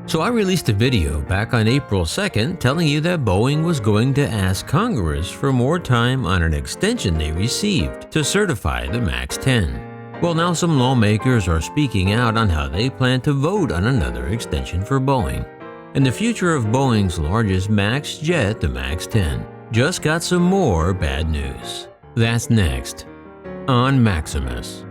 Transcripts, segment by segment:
So I released a video back on April 2nd telling you that Boeing was going to ask Congress for more time on an extension they received to certify the Max-10. Well, now some lawmakers are speaking out on how they plan to vote on another extension for Boeing. And the future of Boeing's largest MAX jet, the Max-10, just got some more bad news. That's next on Maximus.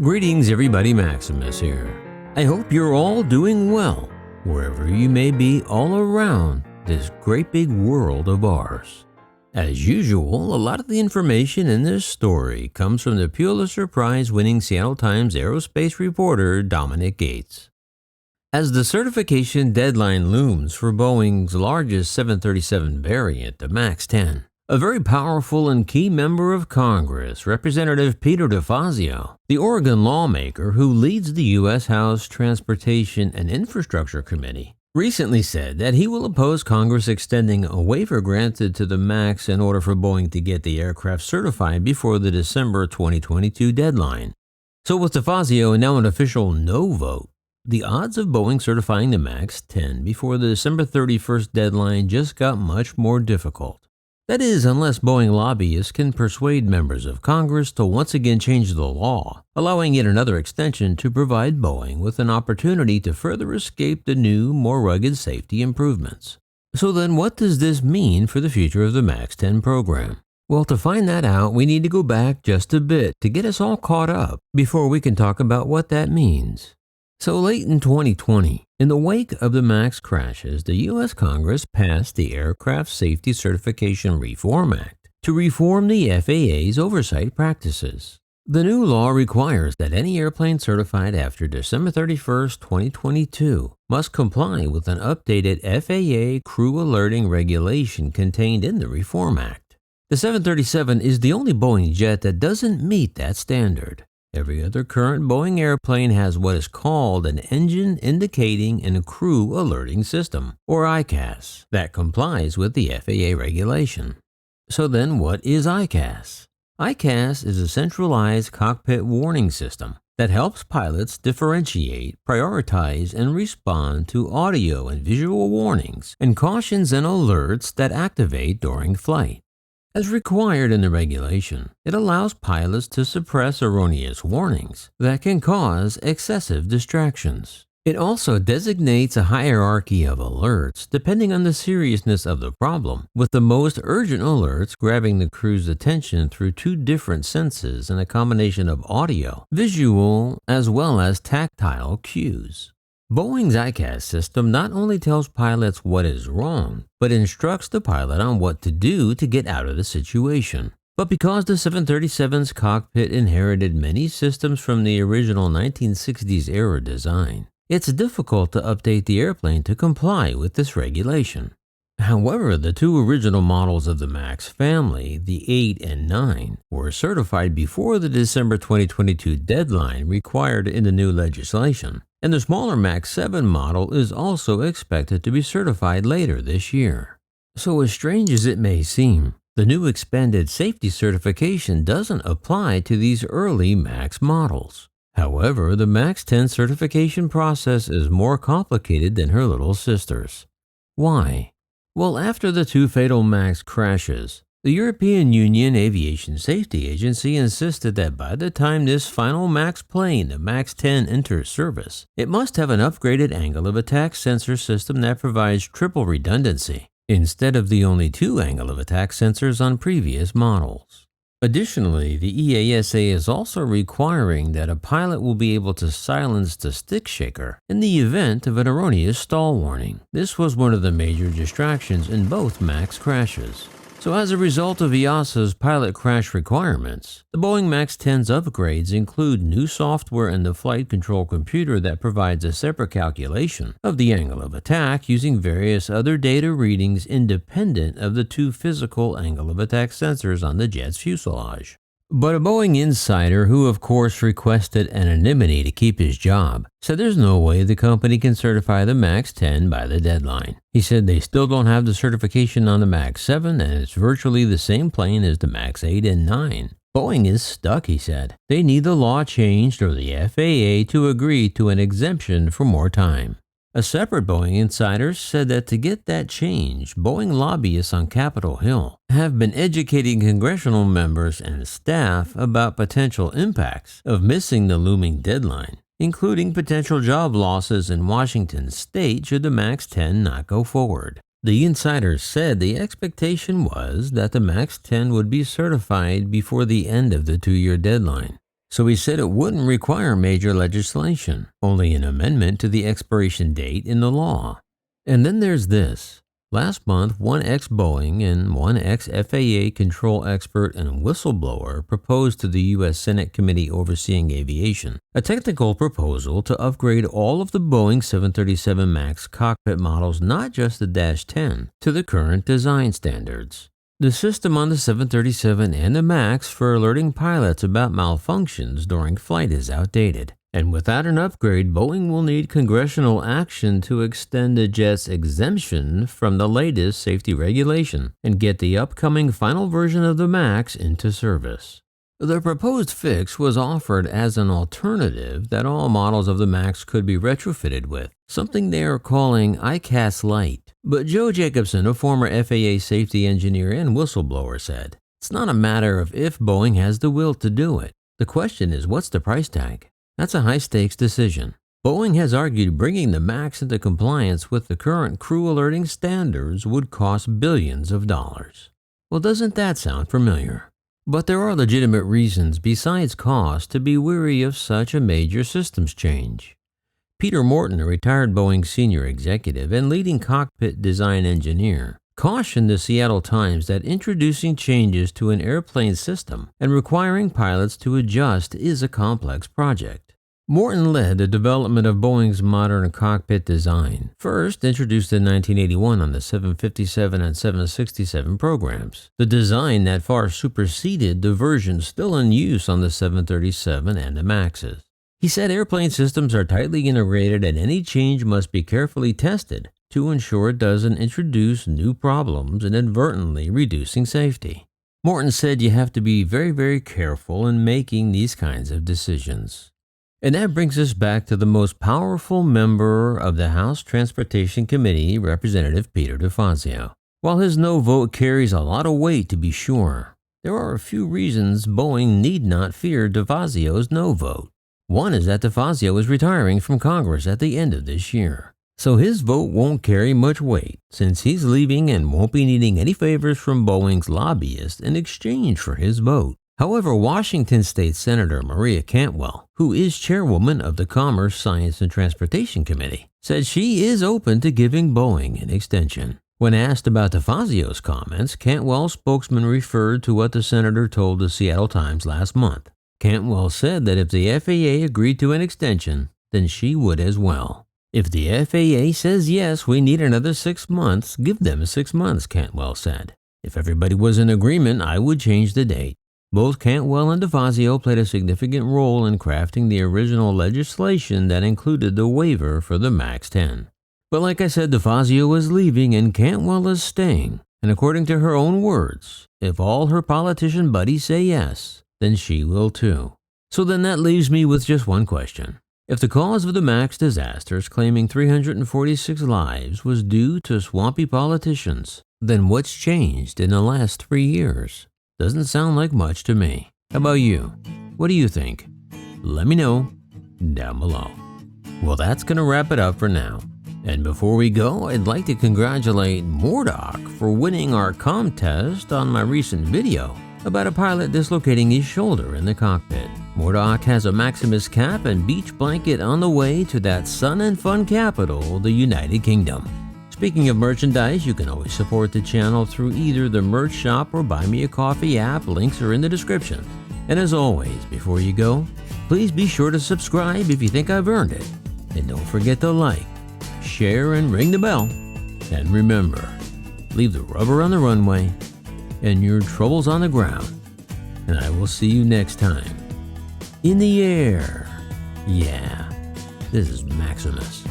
Greetings everybody, Maximus here. I hope you're all doing well, wherever you may be all around this great big world of ours. As usual, a lot of the information in this story comes from the Pulitzer Prize-winning Seattle Times aerospace reporter Dominic Gates. As the certification deadline looms for Boeing's largest 737 variant, the Max-10, a very powerful and key member of Congress, Representative Peter DeFazio, the Oregon lawmaker who leads the U.S. House Transportation and Infrastructure Committee, recently said that he will oppose Congress extending a waiver granted to the MAX in order for Boeing to get the aircraft certified before the December 2022 deadline. So with DeFazio now an official no vote, the odds of Boeing certifying the Max-10 before the December 31st deadline just got much more difficult. That is, unless Boeing lobbyists can persuade members of Congress to once again change the law, allowing yet another extension to provide Boeing with an opportunity to further escape the new, more rugged safety improvements. So then what does this mean for the future of the Max-10 program? Well, to find that out, we need to go back just a bit to get us all caught up before we can talk about what that means. So late in 2020, in the wake of the MAX crashes, the U.S. Congress passed the Aircraft Safety Certification Reform Act to reform the FAA's oversight practices. The new law requires that any airplane certified after December 31, 2022 must comply with an updated FAA crew alerting regulation contained in the Reform Act. The 737 is the only Boeing jet that doesn't meet that standard. Every other current Boeing airplane has what is called an Engine Indicating and Crew Alerting System, or EICAS, that complies with the FAA regulation. So then what is EICAS? EICAS is a centralized cockpit warning system that helps pilots differentiate, prioritize, and respond to audio and visual warnings and cautions and alerts that activate during flight. As required in the regulation, it allows pilots to suppress erroneous warnings that can cause excessive distractions. It also designates a hierarchy of alerts depending on the seriousness of the problem, with the most urgent alerts grabbing the crew's attention through two different senses and a combination of audio, visual, as well as tactile cues. Boeing's EICAS system not only tells pilots what is wrong, but instructs the pilot on what to do to get out of the situation. But because the 737's cockpit inherited many systems from the original 1960s era design, it's difficult to update the airplane to comply with this regulation. However, the two original models of the MAX family, the 8 and 9, were certified before the December 2022 deadline required in the new legislation, and the smaller Max-7 model is also expected to be certified later this year. So as strange as it may seem, the new expanded safety certification doesn't apply to these early MAX models. However, the Max-10 certification process is more complicated than her little sisters. Why? Well, after the two fatal MAX crashes, the European Union Aviation Safety Agency insisted that by the time this final MAX plane, the Max-10, enters service, it must have an upgraded angle of attack sensor system that provides triple redundancy, instead of the only two angle of attack sensors on previous models. Additionally, the EASA is also requiring that a pilot will be able to silence the stick shaker in the event of an erroneous stall warning. This was one of the major distractions in both MAX crashes. So as a result of EASA's pilot crash requirements, the Boeing Max-10's upgrades include new software in the flight control computer that provides a separate calculation of the angle of attack using various other data readings independent of the two physical angle of attack sensors on the jet's fuselage. But a Boeing insider, who of course requested anonymity to keep his job, said there's no way the company can certify the Max-10 by the deadline. He said they still don't have the certification on the Max-7 and it's virtually the same plane as the Max-8 and 9. Boeing is stuck, he said. They need the law changed or the FAA to agree to an exemption for more time. A separate Boeing insider said that to get that change, Boeing lobbyists on Capitol Hill have been educating congressional members and staff about potential impacts of missing the looming deadline, including potential job losses in Washington state should the Max-10 not go forward. The insiders said the expectation was that the Max-10 would be certified before the end of the 2-year deadline. So he said it wouldn't require major legislation, only an amendment to the expiration date in the law. And then there's this. Last month, one ex-Boeing and one ex-FAA control expert and whistleblower proposed to the U.S. Senate Committee overseeing aviation a technical proposal to upgrade all of the Boeing 737 MAX cockpit models, not just the -10, to the current design standards. The system on the 737 and the MAX for alerting pilots about malfunctions during flight is outdated, and without an upgrade, Boeing will need congressional action to extend the jet's exemption from the latest safety regulation and get the upcoming final version of the MAX into service. The proposed fix was offered as an alternative that all models of the MAX could be retrofitted with, something they are calling ICAS Lite. But Joe Jacobson, a former FAA safety engineer and whistleblower, said, "It's not a matter of if Boeing has the will to do it. The question is, what's the price tag? That's a high-stakes decision." Boeing has argued bringing the MAX into compliance with the current crew alerting standards would cost billions of dollars. Well, doesn't that sound familiar? But there are legitimate reasons besides cost to be wary of such a major systems change. Peter Morton, a retired Boeing senior executive and leading cockpit design engineer, cautioned the Seattle Times that introducing changes to an airplane system and requiring pilots to adjust is a complex project. Morton led the development of Boeing's modern cockpit design, first introduced in 1981 on the 757 and 767 programs, the design that far superseded the versions still in use on the 737 and the MAXes. He said airplane systems are tightly integrated and any change must be carefully tested to ensure it doesn't introduce new problems, inadvertently reducing safety. Morton said you have to be very careful in making these kinds of decisions. And that brings us back to the most powerful member of the House Transportation Committee, Representative Peter DeFazio. While his no vote carries a lot of weight to be sure, there are a few reasons Boeing need not fear DeFazio's no vote. One is that DeFazio is retiring from Congress at the end of this year, so his vote won't carry much weight since he's leaving and won't be needing any favors from Boeing's lobbyists in exchange for his vote. However, Washington State Senator Maria Cantwell, who is chairwoman of the Commerce, Science, and Transportation Committee, said she is open to giving Boeing an extension. When asked about DeFazio's comments, Cantwell's spokesman referred to what the senator told the Seattle Times last month. Cantwell said that if the FAA agreed to an extension, then she would as well. If the FAA says yes, we need another 6 months, give them 6 months, Cantwell said. If everybody was in agreement, I would change the date. Both Cantwell and DeFazio played a significant role in crafting the original legislation that included the waiver for the Max-10. But like I said, DeFazio is leaving and Cantwell is staying. And according to her own words, if all her politician buddies say yes, then she will too. So then that leaves me with just one question. If the cause of the MAX disasters claiming 346 lives was due to swampy politicians, then what's changed in the last 3 years? Doesn't sound like much to me. How about you? What do you think? Let me know down below. Well, that's going to wrap it up for now. And before we go, I'd like to congratulate Murdoch for winning our contest on my recent video about a pilot dislocating his shoulder in the cockpit. Murdoch has a Maximus cap and beach blanket on the way to that sun and fun capital, the United Kingdom. Speaking of merchandise, you can always support the channel through either the merch shop or Buy Me a Coffee app. Links are in the description. And as always, before you go, please be sure to subscribe if you think I've earned it. And don't forget to like, share, and ring the bell. And remember, leave the rubber on the runway and your troubles on the ground. And I will see you next time. In the air. Yeah, this is Maximus.